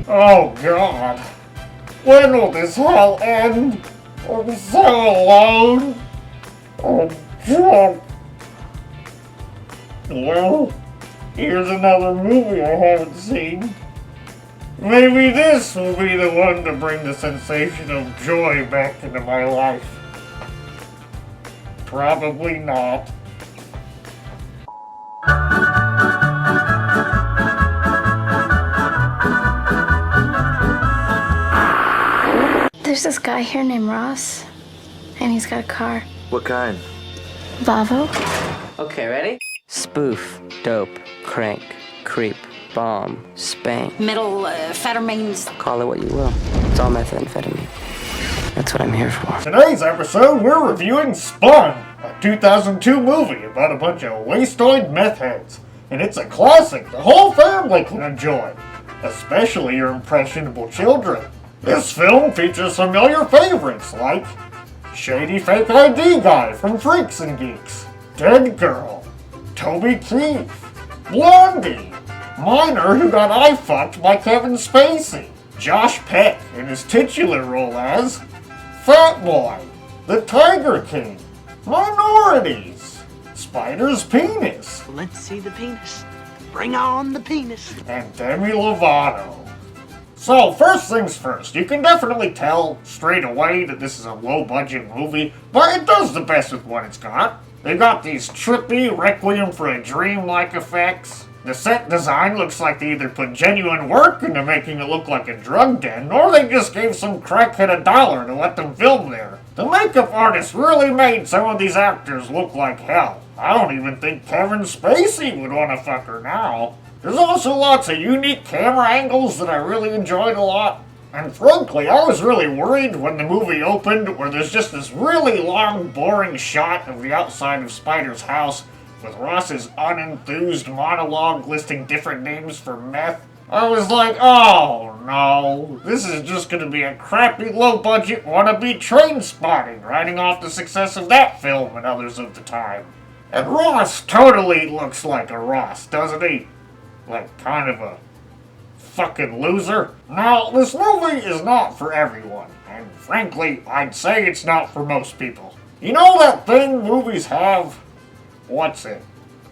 Oh God. When will this hell end? I'm so alone. I'm drunk. Well, here's another movie I haven't seen. Maybe this will be the one to bring the sensation of joy back into my life. Probably not. There's this guy here named Ross, and he's got a car. What kind? Volvo. Okay, ready? Spoof, dope, crank, creep, bomb, spank. Middle amphetamines. Call it what you will. It's all methamphetamine. That's what I'm here for. Today's episode, we're reviewing Spun, a 2002 movie about a bunch of wastoid meth heads. And it's a classic the whole family can enjoy, especially your impressionable children. This film features familiar favorites like Shady Fake ID Guy from Freaks and Geeks, Dead Girl, Toby Keith, Blondie, Minor who got eye-fucked by Kevin Spacey, Josh Peck in his titular role as Fat Boy, the Tiger King, Minorities, Spider's Penis, Let's see the penis. Bring on the penis. and Demi Lovato. So, first things first, you can definitely tell straight away that this is a low-budget movie, but it does the best with what it's got. They've got these trippy Requiem for a Dream-like effects. The set design looks like they either put genuine work into making it look like a drug den, or they just gave some crackhead $1 to let them film there. The makeup artist really made some of these actors look like hell. I don't even think Kevin Spacey would want to fuck her now. There's also lots of unique camera angles that I really enjoyed a lot. And frankly, I was really worried when the movie opened where there's just this really long, boring shot of the outside of Spider's house with Ross's unenthused monologue listing different names for meth. I was like, oh no, this is just gonna be a crappy low-budget wannabe train spotting, riding off the success of that film and others of the time. And Ross totally looks like a Ross, doesn't he? Like, kind of a fucking loser. Now, this movie is not for everyone, and frankly, I'd say it's not for most people. You know that thing movies have? What's it?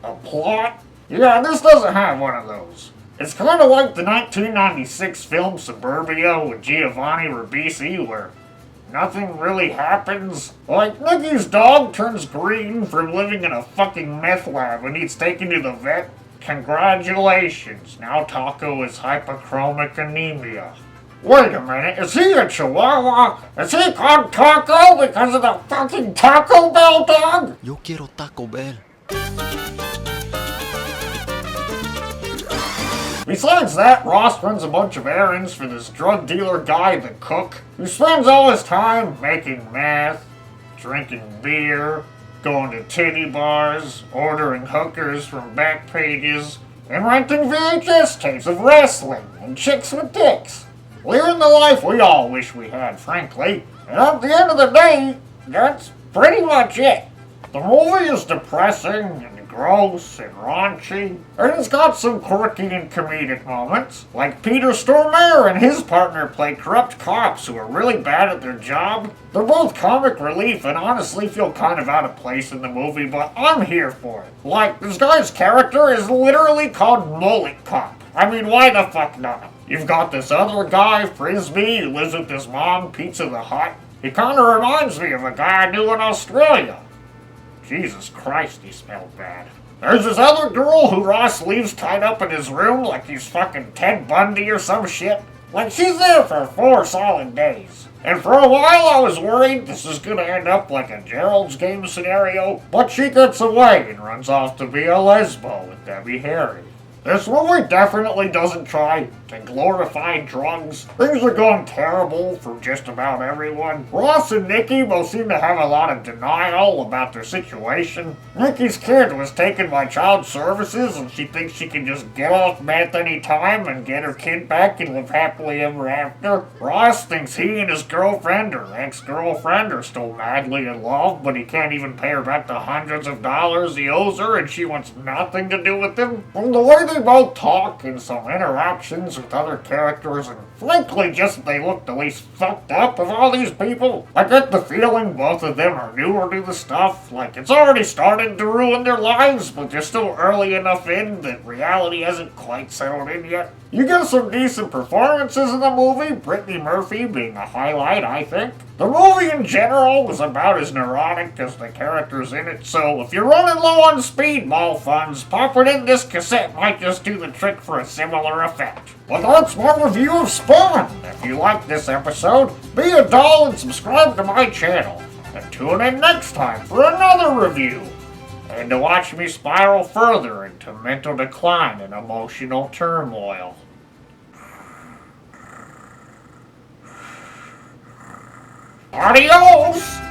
A plot? Yeah, this doesn't have one of those. It's kind of like the 1996 film Suburbia with Giovanni Ribisi, where nothing really happens. Like, Nicky's dog turns green from living in a fucking meth lab and he's taken to the vet. Congratulations, now Taco is hypochromic anemia. Wait a minute, is he a chihuahua? Is he called Taco because of the fucking Taco Bell dog? Yo quiero Taco Bell. Besides that, Ross runs a bunch of errands for this drug dealer guy, the cook, who spends all his time making meth, drinking beer, going to titty bars, ordering hookers from back pages, and renting VHS tapes of wrestling and chicks with dicks. Living the life we all wish we had, frankly. And at the end of the day, that's pretty much it. The movie is depressing and gross and raunchy, and it's got some quirky and comedic moments, like Peter Stormare and his partner play corrupt cops who are really bad at their job. They're both comic relief and honestly feel kind of out of place in the movie, but I'm here for it. Like, this guy's character is literally called Mullet Cop. I mean, why the fuck not? You've got this other guy, Frisbee, who lives with his mom, Pizza the Hut. He kind of reminds me of a guy I knew in Australia. Jesus Christ, he smelled bad. There's this other girl who Ross leaves tied up in his room like he's fucking Ted Bundy or some shit. Like, she's there for 4 solid days. And for a while I was worried this is gonna end up like a Gerald's Game scenario, but she gets away and runs off to be a lesbo with Debbie Harry. This movie definitely doesn't try to glorify drugs. Things are going terrible for just about everyone. Ross and Nikki both seem to have a lot of denial about their situation. Nikki's kid was taken by child services and she thinks she can just get off meth any time and get her kid back and live happily ever after. Ross thinks he and his girlfriend or ex-girlfriend are still madly in love, but he can't even pay her back the hundreds of dollars he owes her and she wants nothing to do with him. And the way they both talk and some interactions with other characters, and frankly just they look the least fucked up of all these people. I get the feeling both of them are newer to the stuff, like it's already started to ruin their lives, but they're still early enough in that reality hasn't quite settled in yet. You get some decent performances in the movie, Brittany Murphy being a highlight, I think. The movie in general was about as neurotic as the characters in it, so if you're running low on speedball funds, popping in this cassette might just do the trick for a similar effect. But that's my review of Spun. If you liked this episode, be a doll and subscribe to my channel. And tune in next time for another review. And to watch me spiral further into mental decline and emotional turmoil. Adios!